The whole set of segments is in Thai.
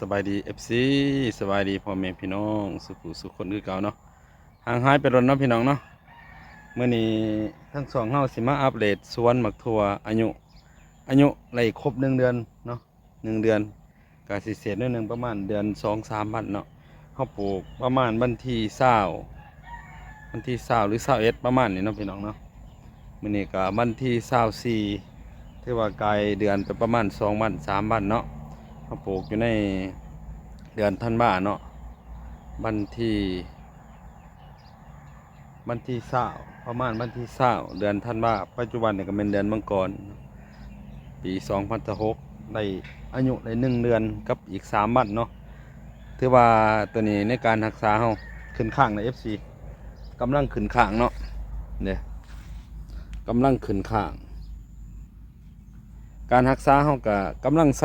สบายดีFC สบายดีพ่อแม่พี่น้องสุขคนคือเก่าเนาะห่างหายไปรนเนาะพี่น้องเนาะเมื่อนี้ทั้งสองเฮาสิมาอัปเดตสวนหมักถั่วอายุไรครบ1 เดือนเนาะ1 เดือนกาสิเศษนิดนึงประมาณเดือน2-3 วันเนาะเฮาปลูกประมาณวันที่20หรือ21ประมาณนี้เนาะพี่น้องเนาะมื่อนี้ก็วันที่24ที่ว่าไกลเดือนไปประมาณ2 วัน 3 วันเนาะเขาปลูกอยู่ในเดือนธันวาเนาะวันที่เศร้าประมาณวันที่เศร้าเดือนธันวาปัจจุบันเนี่ยก็เป็นเดือนมังกรปี2006ได้อายุได้1 เดือนกับอีก3 วันเนาะถือว่าตัวนี้ในการรักษาเขาขึ้นข้างใน FC กำลังขึ้นข้างเนาะเนี่ยกำลังขึ้นข้างการรักษาเขาก็กำลังใ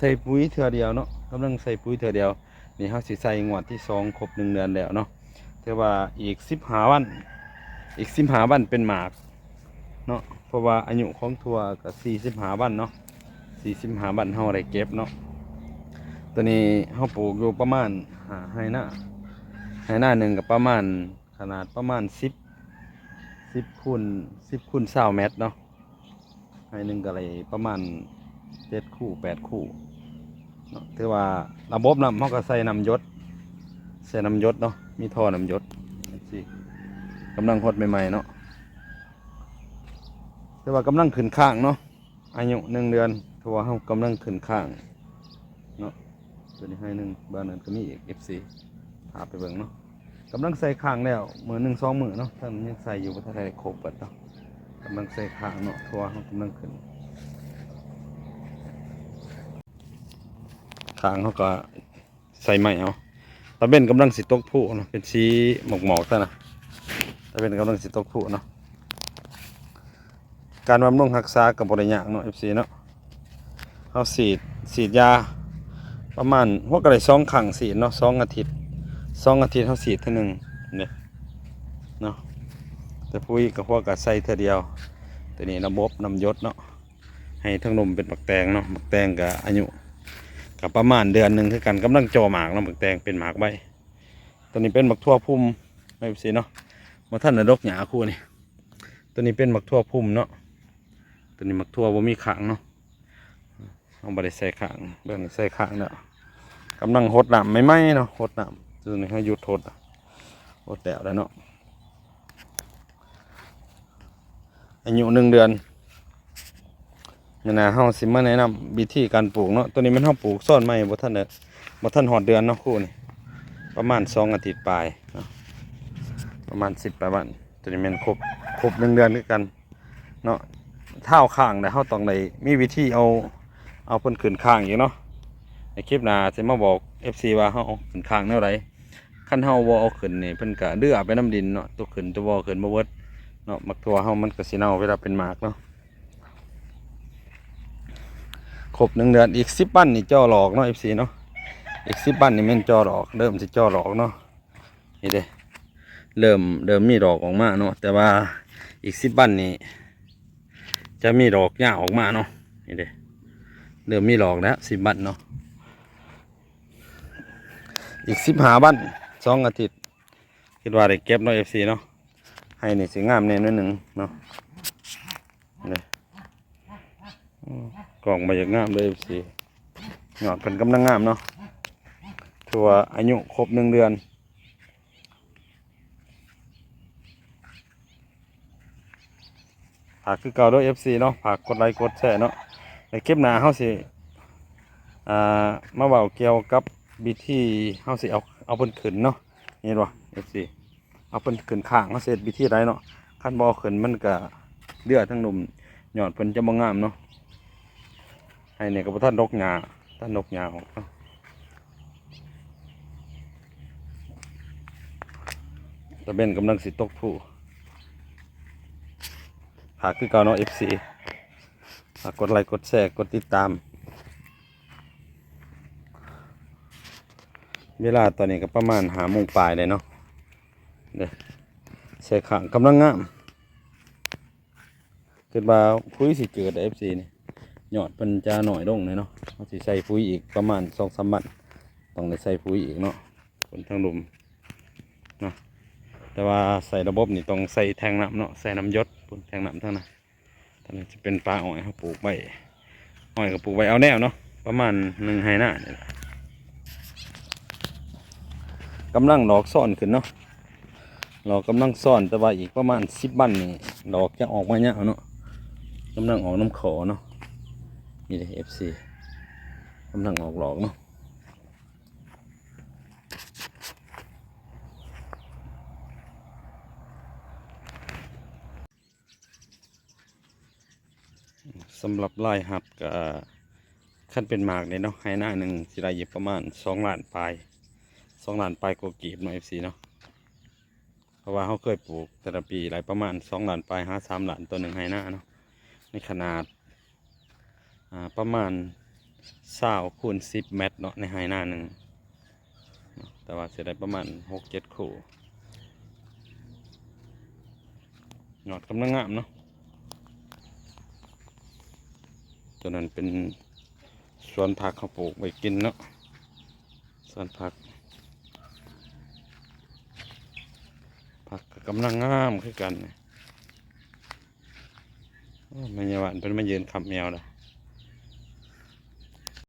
ส่ปุ๋ยเทื่อเดียวเนาะกำลังใส่ปุ๋ยเทื่อเดียวนี่เขาสิใส่งวดที่2ครบ1 เดือนแล้วเนาะแต่ว่าอีก15 วันเป็นหมากเนาะเพราะว่าอายุของถั่วก็45 วันเนาะ45 วันเขาได้เก็บเนาะตัวนี้เขาปลูกอยู่ประมาณให้หน้าหนึ่งกับประมาณขนาดประมาณ10 คูณ 20 เมตรเนาะให้หนึ่งก็เลยประมาณ7 คู่ 8 คู่เนาะถือว่าระบบน้ำเขาก็ใส่น้ำหยดเนาะมีท่อน้ำหยดสิกำลังหดใหม่ๆเนาะถือว่ากำลังขึ้นข้างเนาะอายุ1 เดือนถือว่าเขากำลังขึ้นข้างเนาะตัวนี้ให้หนึ่งบ้านนั้นก็มีอีก FC พาไปเบิ่งเนาะกำลังใส่ข้างแล้วมือ1-2 มือเนาะท่านยังใส่อยู่ท่านได้ครบเปิดเนาะกำลังใส่ข้างเนาะทั่วเขากำลังขึ้นข้างเขาก็ใส่ใหม่เอาตะเบนกำลังสิตกผู้เนาะเป็นสีหมอกซะนะตะเบนกำลังสิตกผู้เนาะการบำรุงรักษากับบริยางเนาะ FC เนาะเขาฉีดยาประมาณหัวกระไร2 ครั้งฉีดเนาะ2 อาทิตย์เขาฉีดทีหนึ่งเนี่ยเนาะแต่ปุ๋ยกับพวกกระใส่เท่าเดียวตัวนี้ระบบน้ำหยดเนาะให้ทั้งนมเป็นบักแตงเนาะบักแตงกับอายุกับประมาณเดือนหนึ่งคือกันกำลังจอหมากเนาะบักแตงเป็นหมากใบตัวนี้เป็นบักทั่วพุ่มไม่สิเนาะมาท่านนรกหยาคู่นี่ตัวนี้เป็นบักทั่วพุ่มเนาะตัวนี้บักทั่วบ่มีขางเนาะเอาไปใส่ขางเบื้องนี้ใส่ขางเนาะกำลังหดน้ำไม่เนาะหดน้ำตัวนี้ให้หยุดหดแล้วเนาะอายุ1 เดือนนี่นะเฮาสิมาแนะนำวิธีการปลูกเนาะตัวนี้มันเฮาปลูกซ่อนไม้บ่ทันหอดเดือนเนาะคู่นี่ประมาณ2 อาทิตย์ปลายเนาะประมาณ10 วันตัวนี้มันครบ1 เดือนด้วยกันเนาะเท้าข้างแต่เฮาต้องได้มีวิธีเอาเพิ่นขึ้นข้างอยู่เนาะในคลิปหน้าจะมาบอก FC ว่าเฮาเอาขึ้นข้างแนวใดคันเฮาบ่เอาขึ้นนี่เพิ่นก็เดื้อไปน้ำดินเนาะตัวขึ้นตัวบ่ขึ้นบ่เบิดเนาะมักตัวเฮามันก็สิเน่าเวลาเป็นหมากเนาะครบ1 เดือนอีก10 วันนี่จ่อหลอกเนาะ FC เนาะอีก10 วันนี่แม่นจ่อหลอกเริ่มสิจ่อหลอกเนาะนี่เด้เริ่มมีดอกออกมาเนาะแต่ว่าอีก10 วันนี่จะมีดอกหญ้าออกมาเนาะนี่เด้เริ่มมีดอกแล้ว10 วันเนาะอีก15 วัน2 อาทิตย์คิดว่าได้เก็บเนาะ FC เนาะให้นี่สิงามแน่นิดนึงเนาะนี่กล่องใบยางามเลย FC หยอดเป็นกำลังงามเนาะถือว่าอายุครบ1 เดือนฝากคือเก่าด้วย FC เนาะฝากกดไลค์กดแชร์เนาะในคลิปหน้าเฮาสิมาเว้าเกี่ยวกับวิธีเฮาสิเอาเพิ่นขึ้นเนาะเห็นบ่ FC เอาเพิ่นขึ้นข้างเฮาสิเฮ็ดวิธีใดเนาะคันบ่ขึ้นมันก็เลือดทั้งนุ่มยอดเพิ่นจะบ่งามเนาะให้เนี่ยก็บ่ทันดกหญ้าออกเนาะตะเบนกำลังสิตกผู้ฝากคือเก่าเนาะ FC ฝากกดไลค์กดแชร์กดติดตามเวลาตอนนี้ก็ประมาณ5 โมงปลายเลยเนาะเด้ใส่ข้างกำลังงามเกิดว่าคุยสิเกิด FC นี่ยอดเพิ่นจะหน่อยลงเลยเนาะ เขาสิใส่ปุ๋ยอีกประมาณ2-3 วันต้องได้ใส่ปุ๋ยอีกเนาะบนทางลุมเนาะแต่ว่าใส่ระบบนี่ต้องใส่แทงน้ำเนาะใส่น้ำหยศบนแทงน้ำเท่านั้นตอนนี้จะเป็นปลาอ้อยเขาปลูกไว้อ้อยก็ปลูกไว้เอาแนวเนาะประมาณ1 ไหหน้านี่แหละกำลังดอกซ่อนขึ้นเนาะเรากำลังซ่อนแต่ว่าอีกประมาณ10 วันนี่ดอกจะออกมาเนี่ยเนาะกำลังออกน้ำขอเนาะนี่เลย FC กำลังออกดอกเนาะสำหรับลายหัดก็ขั้นเป็นหมากเนี่ยเนาะให้หน้าหนึ่งสิได้อยู่ประมาณ2 ล้านปลาย2 ล้านปลายกว่ากีบเนาะ FC เนาะเพราะว่าเขาเคยปลูกแต่ละปีหลายประมาณ2 ล้านปลายหา3 ล้านตัวหนึ่งให้หน้าเนาะในขนาดประมาณ20 คูณ 10 เมตรเนาะในให้หน้าหนึ่งแต่ว่าจะได้ประมาณ6-7 คู่หนอดกำลังงามเนาะตัวนั้นเป็นสวนผักเขาปลูกไว้กินเนาะสวนผักก็กำลังงามคือกันเนี่ยแม่ยาหวานเป็นมายืนขับแมวเลย